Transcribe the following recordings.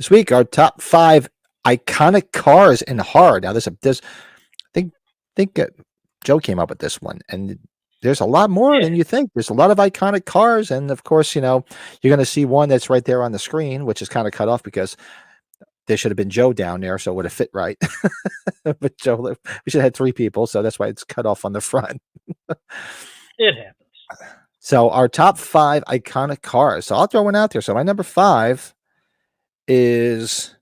this week, our top 5 iconic cars in hard. Now, I think Joe came up with this one, and there's a lot more than you think. There's a lot of iconic cars, and of course, you're going to see one that's right there on the screen, which is kind of cut off because there should have been Joe down there, so it would have fit right. But Joe, we should have had 3 people, so that's why it's cut off on the front. It happens. So our top 5 iconic cars. So I'll throw one out there. So my number 5 is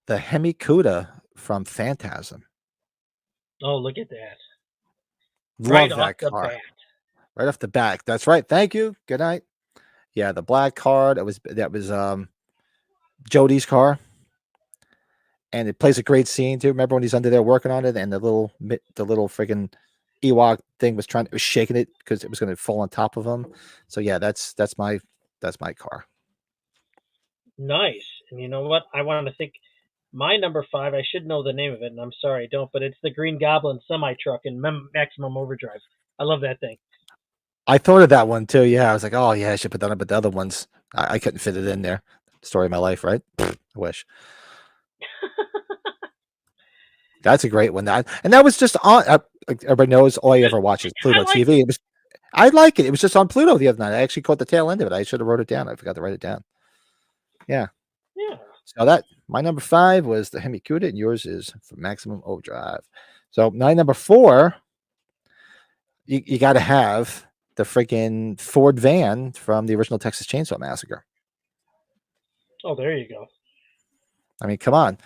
the Hemi Cuda from Phantasm. Oh, look at that. Love that car. Right off the bat. That's right. Thank you. Good night. Yeah, the black car. That was Jody's car. And it plays a great scene too. Remember when he's under there working on it, and the little friggin' Ewok thing was shaking it because it was going to fall on top of him. So yeah, that's my car. Nice. And you know what? I wanted to think my number 5. I should know the name of it, and I'm sorry I don't. But it's the Green Goblin semi truck in Maximum Overdrive. I love that thing. I thought of that one too. Yeah, I was like, oh yeah, I should put that up. But the other ones, I couldn't fit it in there. Story of my life, right? I wish. That's a great one. And that was just on. Everybody knows all I ever watch is Pluto TV. I like it. It was just on Pluto the other night. I actually caught the tail end of it. I should have wrote it down. I forgot to write it down. Yeah. Yeah. So my number 5 was the Hemi Cuda, and yours is for Maximum Overdrive. So my number 4, you got to have the freaking Ford van from the original Texas Chainsaw Massacre. Oh, there you go. I mean, come on.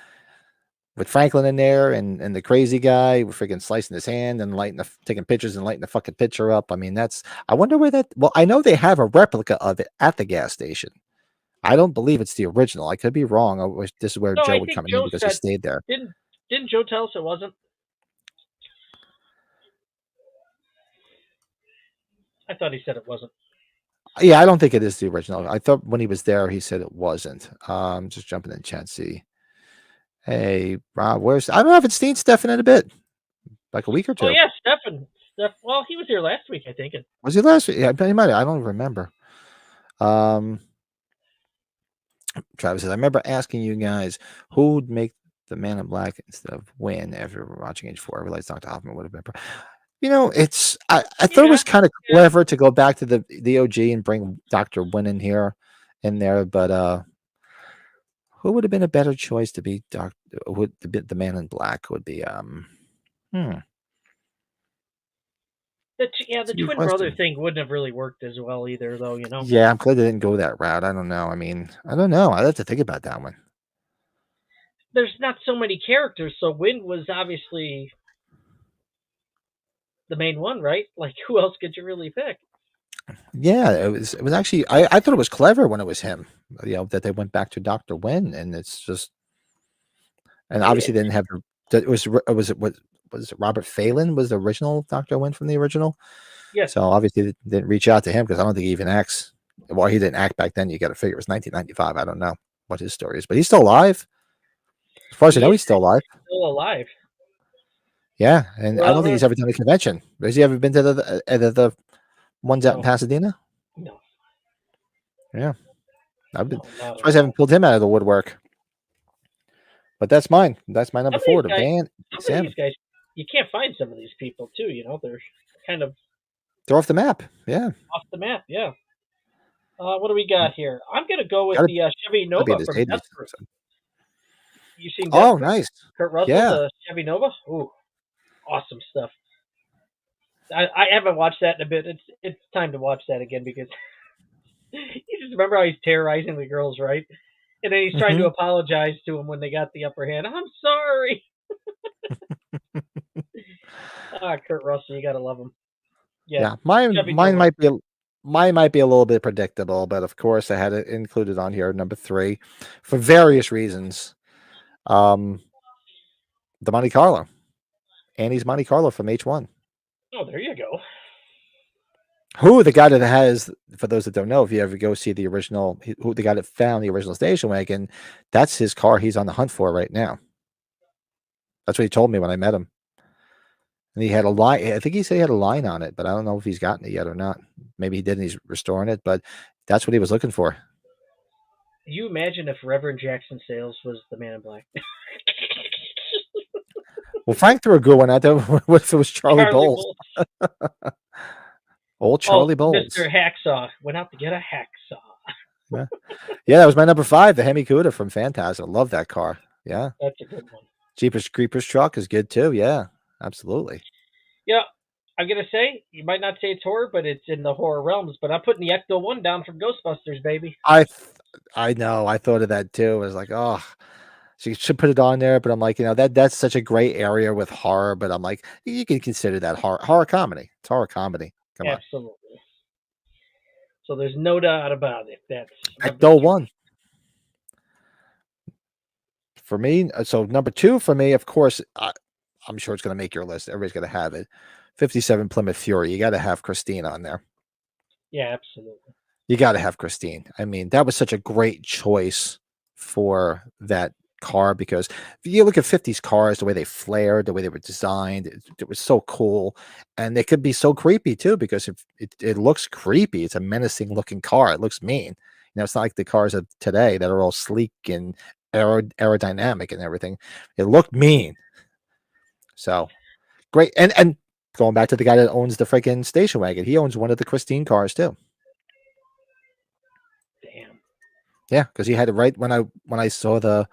With Franklin in there and the crazy guy freaking slicing his hand and taking pictures and lighting the fucking picture up. I mean, I wonder where I know they have a replica of it at the gas station. I don't believe it's the original. I could be wrong. I wish this is where Joe would come in because he stayed there. Didn't Joe tell us it wasn't? I thought he said it wasn't. Yeah, I don't think it is the original. I thought when he was there, he said it wasn't. Just jumping in chat, see. Hey, Rob, I don't know if it's seen Stefan in a bit, like a week or 2. Oh yeah, Stefan. Well, he was here last week, I think. Was he last week? Yeah, he might. I don't remember. Travis says, I remember asking you guys who would make the Man in Black instead of Win after watching Age 4. I realized Dr. Hoffman would have been. I thought it was kind of clever to go back to the OG and bring Dr. Win in there, but who would have been a better choice to be the Man in Black would be The twin brother thing wouldn't have really worked as well either, though, Yeah, I'm glad they didn't go that route. I don't know. I mean, I don't know. I'd have to think about that one. There's not so many characters, so Wind was obviously the main one, right? Like, who else could you really pick? Yeah, it was actually I thought it was clever when it was him. That they went back to Dr. Wynn, and it's just, and obviously they didn't have was it Robert Phelan was the original Dr. Wynn from the original? Yeah. So obviously they didn't reach out to him because I don't think he even acts. Well, he didn't act back then. You got to figure it was 1995. I don't know what his story is, but he's still alive. As far as I know, he's still alive. Still alive. Yeah, and I don't think he's ever done a convention. Has he ever been to the ones out in Pasadena? No. Yeah. I've been surprised I haven't pulled him out of the woodwork. But that's mine. That's my number 4. The van. These guys, you can't find some of these people too. They're kind of. They're off the map. Yeah. Off the map. Yeah. What do we got here? I'm gonna go with the Chevy Nova from Deathproof. You seen Deathproof? Oh, nice. Kurt Russell, the Chevy Nova. Ooh, awesome stuff. I haven't watched that in a bit. It's time to watch that again because you just remember how he's terrorizing the girls, right? And then he's trying to apologize to them when they got the upper hand. I'm sorry. Kurt Russell, you gotta love him. Yeah, mine might be a little bit predictable, but of course I had it included on here, number 3, for various reasons. The Monte Carlo, Annie's Monte Carlo from H1. Oh, there you go. Who the guy that has, for those that don't know, if you ever go see the original, who the guy that found the original station wagon, that's his car he's on the hunt for right now. That's what he told me when I met him. And he had a line, I think he said he had a line on it, but I don't know if he's gotten it yet or not. Maybe he did and he's restoring it, but that's what he was looking for. you imagine if Reverend Jackson Sales was the Man in Black? Well, Frank threw a good one out there. What if it was Charlie Charlie Bowles? Bull. Old Oh, Charlie Mr. Bowles. Hacksaw went out to get a hacksaw. Yeah. Yeah, that was my number 5, the Hemi Cuda from Phantasm. Love that car. Yeah. That's a good one. Jeepers Creepers truck is good too. Yeah, absolutely. Yeah, I'm gonna say you might not say it's horror, but it's in the horror realms. But I'm putting the Ecto One down from Ghostbusters, baby. I th- I know. I thought of that too. I was like, oh, she should put it on there. But I'm like, that's such a gray area with horror. But I'm like, you can consider that horror comedy. It's horror comedy. Come on, Absolutely. So there's no doubt about it. That's number Ecto 3. one for me. So number 2 for me, of course, I'm sure it's going to make your list. Everybody's going to have it. 57 Plymouth Fury. You got to have Christine on there. Yeah, absolutely. You got to have Christine. I mean, that was such a great choice for that car because if you look at 50s cars, the way they flared, the way they were designed, it was so cool. And they could be so creepy too because it looks creepy. It's a menacing looking car. It looks mean. It's not like the cars of today that are all sleek and aerodynamic and everything. It looked mean. So great. And going back to the guy that owns the freaking station wagon, he owns one of the Christine cars too. Damn. Yeah, because he had it right when I saw the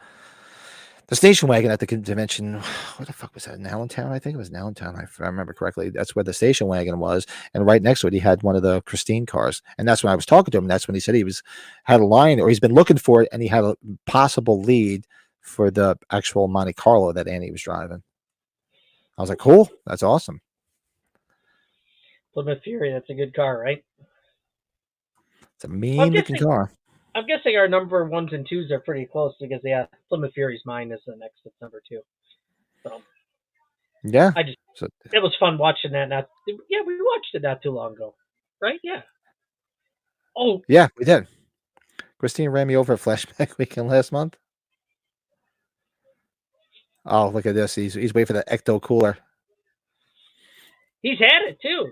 station wagon at the convention. What the fuck was that? In Allentown, I think it was in Allentown. If I remember correctly, that's where the station wagon was, and right next to it, he had one of the Christine cars, and that's when I was talking to him. And that's when he said he had a line, or he's been looking for it, and he had a possible lead for the actual Monte Carlo that Annie was driving. I was like, cool, that's awesome. Plymouth Fury. That's a good car, right? It's a Well, mean looking car. I'm guessing our number 1s and 2s are pretty close because Plymouth Fury's mine is the next. It's number 2. So Yeah. I just So it was fun watching that. Yeah, we watched it not too long ago, right? Yeah. Oh, yeah, we did. Christine ran me over at Flashback Weekend last month. Oh, look at this. He's waiting for the ecto cooler. he's had it too.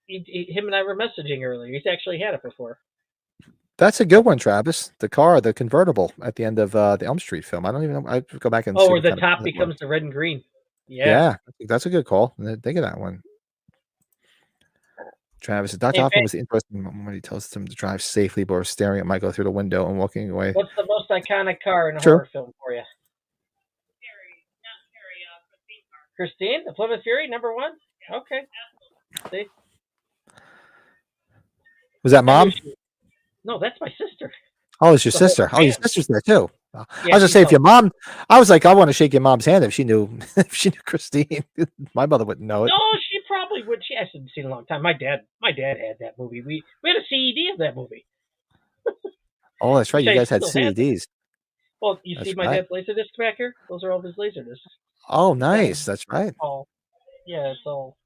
Him and I were messaging earlier. He's actually had it before. That's a good one, Travis. The car, the convertible at the end of the Elm Street film. I don't even know. I have to go back and Oh, see where what the kind of top car it was. becomes the red and green. Yeah. Yeah, I think that's a good call. Think of that one. Travis, Dr. Hey, Hoffman Pat, was the interesting moment when he tells them to drive safely, but was staring at Michael through the window and walking away. what's the most iconic car in a True. horror film for you? Christine, the Plymouth Fury, number 1. Okay. See? Was that Mom? No, that's my sister. Oh, it's your The whole sister. Oh, your band. sister's there too. I Yeah, was gonna she's say if your helping. mom, I was like, I want to shake your mom's hand if she knew if she knew Christine. My mother wouldn't know it. No, she probably would. She hasn't seen it in a long time. My dad had that movie. We had a CED of that movie. Oh, that's right. Which You I guys had still have. CDs. Well, you see That's my right. dad's laser discs back here? Those are all his laser discs. Oh, He's got nice. them That's right. all. Yeah, it's all.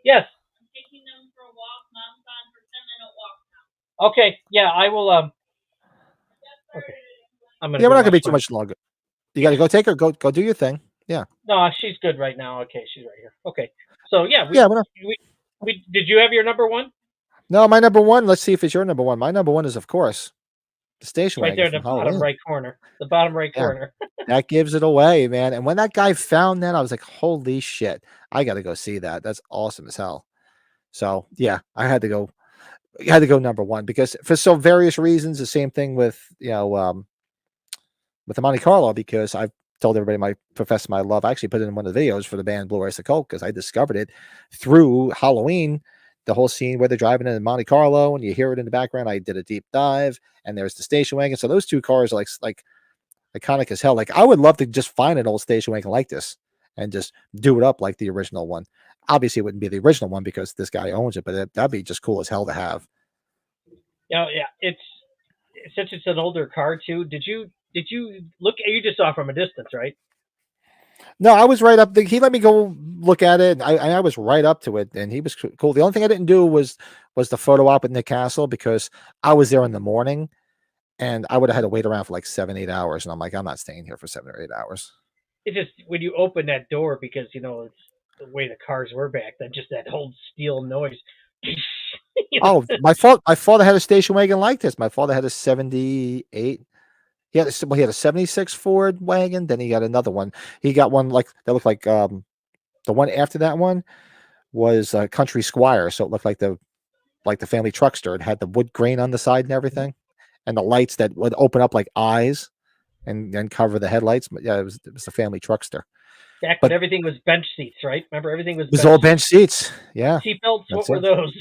Yes. Okay. Yeah, I will. Okay. I'm gonna Yeah, go we're not gonna watch be too my. much longer. You got to go take her. Go do your thing. Yeah. No, she's good right now. Okay, she's right here. Okay. So yeah, Yeah. We're not, we did you have your number 1? no, my number 1. Let's see if it's your number 1. My number 1 is, of course, the station It's right wagon there in from the bottom Halloween. right corner. The bottom right Yeah, corner. that gives it away, man. And when that guy found that, I was like, holy shit! I got to go see that. That's awesome as hell. So yeah, I had to go. I had to go number 1 because for so various reasons. The same thing with with the Monte Carlo because I've told everybody my profess my love. I actually put it in one of the videos for the band Blue Oyster Cult because I discovered it through Halloween. The whole scene where they're driving in Monte Carlo and you hear it in the background. I did a deep dive, and there's the station wagon. So those two cars are like iconic as hell. Like I would love to just find an old station wagon like this and just do it up like the original one. Obviously, it wouldn't be the original one because this guy owns it, but that'd be just cool as hell to have. Yeah. It's since it's an older car too. Did you look? You just saw from a distance, right? No, I was right up. He let me go look at it. And I was right up to it, and he was cool. The only thing I didn't do was the photo op at Nick Castle because I was there in the morning, and I would have had to wait around for like 7-8 hours, and I'm like, I'm not staying here for 7 or 8 hours. It just when you open that door because it's the way the cars were back then, just that whole steel noise. Oh, my father had a station wagon like this. My father had a 78. He had a 76 Ford wagon. Then he got another one. He got one like that looked like the one after that one was a Country Squire. So it looked like the family truckster. It had the wood grain on the side and everything, and the lights that would open up like eyes and then cover the headlights. But yeah, it was the family truckster. Back when everything was bench seats, right? Remember, everything was. It was all bench seats. Yeah. Seatbelts. What were those?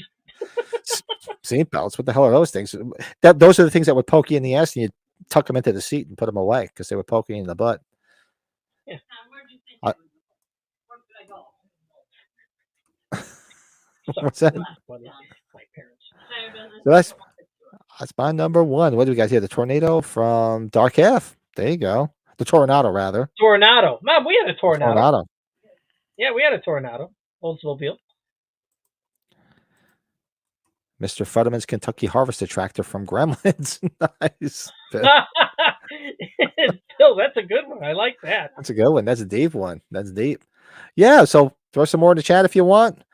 Seatbelts. What the hell are those things? Those are the things that would poke you in the ass, and you tuck them into the seat and put them away because they were poking you in the butt. Yeah. What's that? My parents. So that's my number one. What do we got here? The Tornado from Dark Half. There you go. The Tornado, rather. Tornado. Mom, we had a Tornado. Tornado. Yeah, we had a Tornado. Oldsmobile. Mr. Futterman's Kentucky Harvester tractor from Gremlins. Nice. Still, that's a good one. I like that. That's a good one. That's a deep one. That's deep. Yeah, so throw some more in the chat if you want.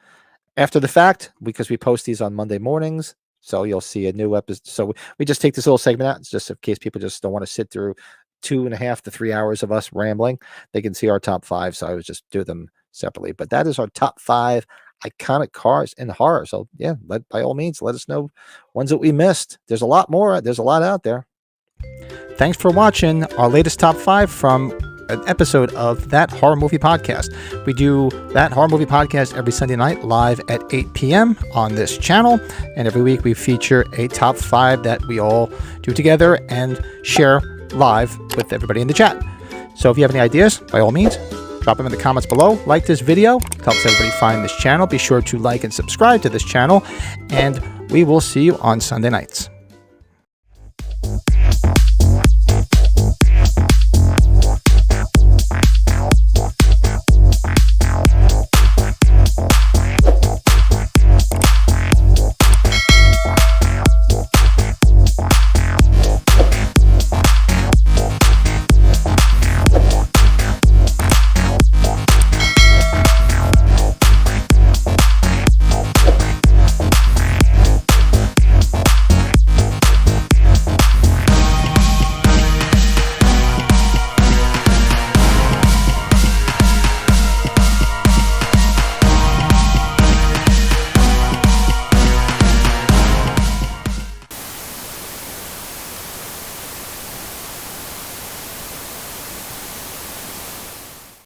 After the fact, because we post these on Monday mornings, so you'll see a new episode. So we just take this little segment out just in case people just don't want to sit through 2.5 to 3 hours of us rambling. They can see our top 5, so I would just do them separately. But that is our top 5 iconic cars in horror. So yeah, by all means, let us know ones that we missed. There's a lot more. There's a lot out there. Thanks for watching our latest top 5 from an episode of That Horror Movie Podcast. We do That Horror Movie Podcast every Sunday night live at 8 p.m. on this channel. And every week we feature a top 5 that we all do together and share live with everybody in the chat. So if you have any ideas, by all means, drop them in the comments below. Like this video. It helps everybody find this channel. Be sure to like and subscribe to this channel. And we will see you on Sunday nights.